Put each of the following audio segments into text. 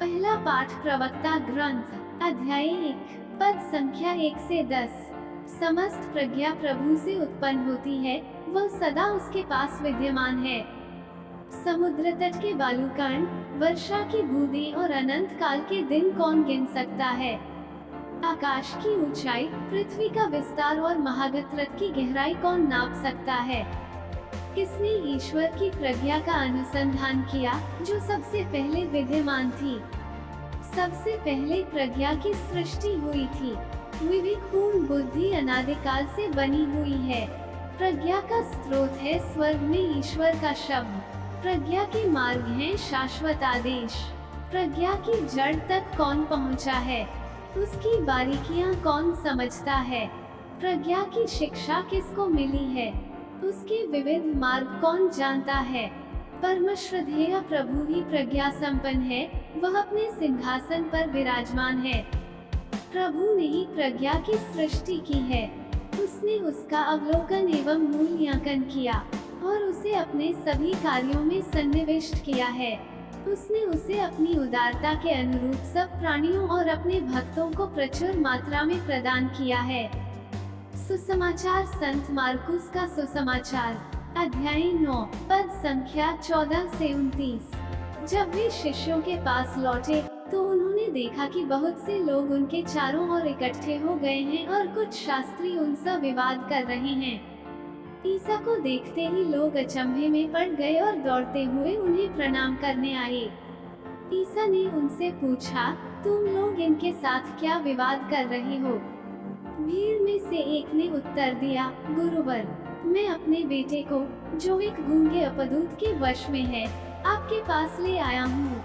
पहला पाठ प्रवक्ता ग्रंथ अध्याय 1 पद संख्या 1 से 10। समस्त प्रज्ञा प्रभु से उत्पन्न होती है, वह सदा उसके पास विद्यमान है। समुद्र तट के बालूकण, वर्षा की बूंदें और अनंत काल के दिन कौन गिन सकता है। आकाश की ऊंचाई, पृथ्वी का विस्तार और महागत्रत की गहराई कौन नाप सकता है। किसने ईश्वर की प्रज्ञा का अनुसंधान किया, जो सबसे पहले विद्यमान थी। सबसे पहले प्रज्ञा की सृष्टि हुई थी। विवेकपूर्ण बुद्धि अनादिकाल से बनी हुई है। प्रज्ञा का स्रोत है स्वर्ग में ईश्वर का शब्द। प्रज्ञा के मार्ग हैं शाश्वत आदेश। प्रज्ञा की जड़ तक कौन पहुंचा है, उसकी बारीकियां कौन समझता है। प्रज्ञा की शिक्षा किसको मिली है, उसके विविध मार्ग कौन जानता है। परमश्रद्धेय प्रभु ही प्रज्ञा संपन्न है, वह अपने सिंहासन पर विराजमान है। प्रभु ने ही प्रज्ञा की सृष्टि की है। उसने उसका अवलोकन एवं मूल्यांकन किया और उसे अपने सभी कार्यों में सन्निविष्ट किया है। उसने उसे अपनी उदारता के अनुरूप सब प्राणियों और अपने भक्तों को प्रचुर मात्रा में प्रदान किया है। सुसमाचार संत मार्कुस का सुसमाचार अध्याय 9 पद संख्या 14 से 29। जब वे शिष्यों के पास लौटे तो उन्होंने देखा कि बहुत से लोग उनके चारों ओर इकट्ठे हो गए हैं और कुछ शास्त्री उनसे विवाद कर रहे हैं। ईसा को देखते ही लोग अचंभे में पड़ गए और दौड़ते हुए उन्हें प्रणाम करने आए। ईसा ने उनसे पूछा, तुम लोग इनके साथ क्या विवाद कर रहे हो। भीड़ में से एक ने उत्तर दिया, गुरुवर, मैं अपने बेटे को, जो एक गूंगे अपदूत के वश में है, आपके पास ले आया हूँ।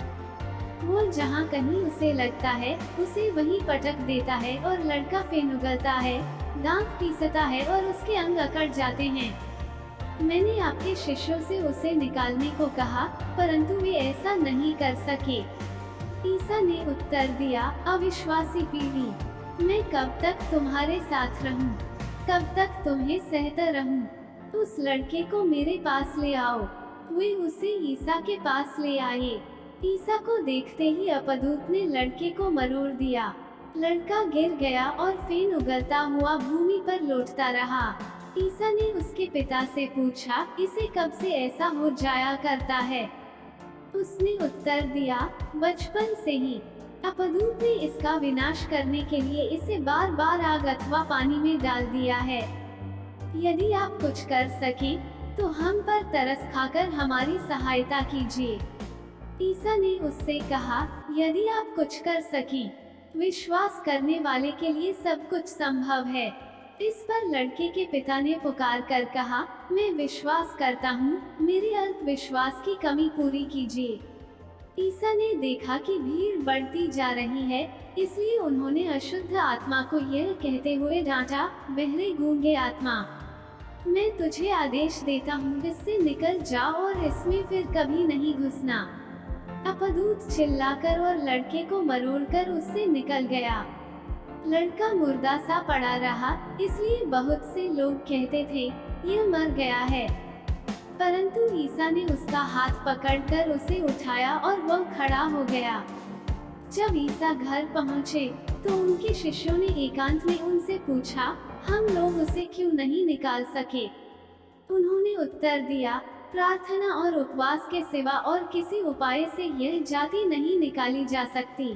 वो जहाँ कहीं उसे लगता है, उसे वहीं पटक देता है और लड़का फेन उगलता है, दांत पीसता है और उसके अंग अकड़ जाते हैं। मैंने आपके शिष्यों से उसे निकालने को कहा, परंतु वे ऐसा नहीं कर सके। ईसा ने उत्तर दिया, अविश्वासी पीढ़ी, मैं कब तक तुम्हारे साथ रहूं? कब तक तुम्हें सहता रहूं? उस लड़के को मेरे पास ले आओ। वे उसे ईसा के पास ले आए। ईसा को देखते ही अपदूत ने लड़के को मरोड़ दिया। लड़का गिर गया और फेन उगलता हुआ भूमि पर लौटता रहा। ईसा ने उसके पिता से पूछा, इसे कब से ऐसा हो जाया करता है। उसने उत्तर दिया, बचपन से ही। अपदूत ने इसका विनाश करने के लिए इसे बार बार आग अथवा पानी में डाल दिया है। यदि आप कुछ कर सके तो हम पर तरस खाकर हमारी सहायता कीजिए। ईसा ने उससे कहा, यदि आप कुछ कर सकें, विश्वास करने वाले के लिए सब कुछ संभव है। इस पर लड़के के पिता ने पुकार कर कहा, मैं विश्वास करता हूँ, मेरे अल्प विश्वास की कमी पूरी कीजिए। ईसा ने देखा कि भीड़ बढ़ती जा रही है, इसलिए उन्होंने अशुद्ध आत्मा को यह कहते हुए डांटा, बहरे गूंगे आत्मा, मैं तुझे आदेश देता हूँ, इससे निकल जा और इसमें फिर कभी नहीं घुसना। अपदूत चिल्लाकर और लड़के को मरोड़कर उससे निकल गया। लड़का मुर्दा सा पड़ा रहा, इसलिए बहुत से लोग कहते थे, यह मर गया है। परंतु ईसा ने उसका हाथ पकड़कर उसे उठाया और वह खड़ा हो गया। जब ईसा घर पहुँचे तो उनके शिष्यों ने एकांत में उनसे पूछा, हम लोग उसे क्यों नहीं निकाल सके। उन्होंने उत्तर दिया, प्रार्थना और उपवास के सिवा और किसी उपाय से यह जाति नहीं निकाली जा सकती।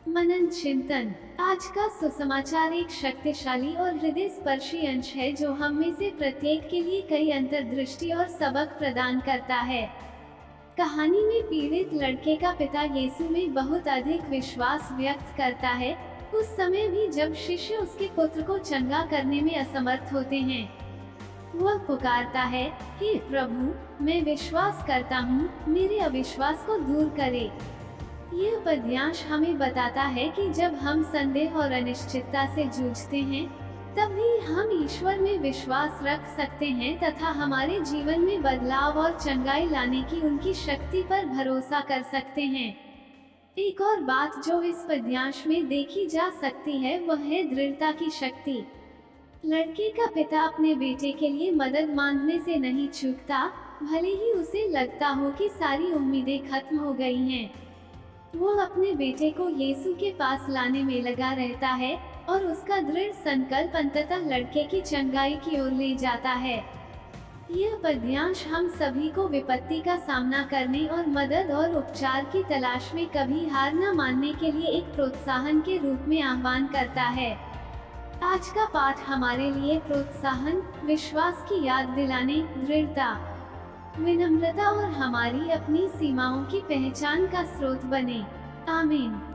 मनन चिंतन। आज का सुसमाचार एक शक्तिशाली और हृदय स्पर्शी अंश है, जो हम में से प्रत्येक के लिए कई अंतर्दृष्टि और सबक प्रदान करता है। कहानी में पीड़ित लड़के का पिता यीशु में बहुत अधिक विश्वास व्यक्त करता है, उस समय भी जब शिष्य उसके पुत्र को चंगा करने में असमर्थ होते हैं। वह पुकारता है, हे प्रभु, मैं विश्वास करता हूँ, मेरे अविश्वास को दूर करे। यह पद्यांश हमें बताता है कि जब हम संदेह और अनिश्चितता से जूझते हैं, तब भी हम ईश्वर में विश्वास रख सकते हैं तथा हमारे जीवन में बदलाव और चंगाई लाने की उनकी शक्ति पर भरोसा कर सकते हैं। एक और बात जो इस पद्यांश में देखी जा सकती है, वह है दृढ़ता की शक्ति। लड़के का पिता अपने बेटे के लिए मदद मांगने से नहीं चूकता, भले ही उसे लगता हो कि सारी उम्मीदें खत्म हो गई हैं। वो अपने बेटे को यीशु के पास लाने में लगा रहता है और उसका दृढ़ संकल्प अंततः लड़के की चंगाई की ओर ले जाता है। यह पद्यांश हम सभी को विपत्ति का सामना करने और मदद और उपचार की तलाश में कभी हार न मानने के लिए एक प्रोत्साहन के रूप में आह्वान करता है। आज का पाठ हमारे लिए प्रोत्साहन, विश्वास की याद दिलाने, दृढ़ता, विनम्रता और हमारी अपनी सीमाओं की पहचान का स्रोत बने। आमीन।